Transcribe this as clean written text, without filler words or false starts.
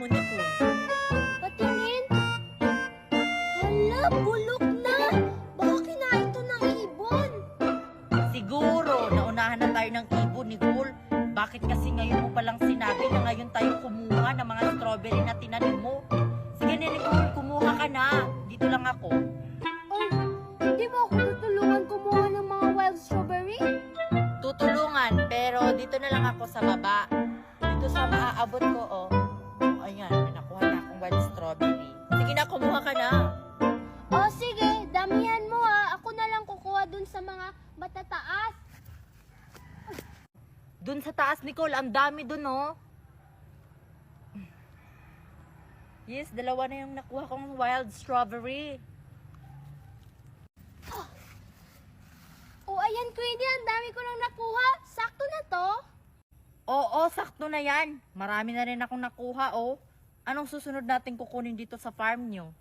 mo, Nicole. Patingin. Hala, bulok na. Baka kinain to ng ibon. Siguro, naunahan na tayo ng ibon, Nicole. Bakit kasi ngayon mo palang sinabi na ngayon tayo kumuha ng mga strawberry na tinanim mo? Sige na, Nicole, kumuha ka na. Dito lang ako. Ay, hindi mo ako tutulungan kumuha ng mga wild strawberry? Tutulungan, pero dito na lang ako sa baba. Dito sa maaabot ko, oh. Ayan, may nakuha na akong wild strawberry. Sige na, kumuha ka na. O sige, damihan mo ha. Ako na lang kukuha dun sa mga matataas. Dun sa taas, Nicole, ang dami dun, oh. Yes, dalawa na yung nakuha kong wild strawberry. O ayan, Queenie, ang dami ko nang nakuha. Sakto na to. Oo, sakto na yan. Marami na rin akong nakuha, oh. Anong susunod natin kukunin dito sa farm nyo?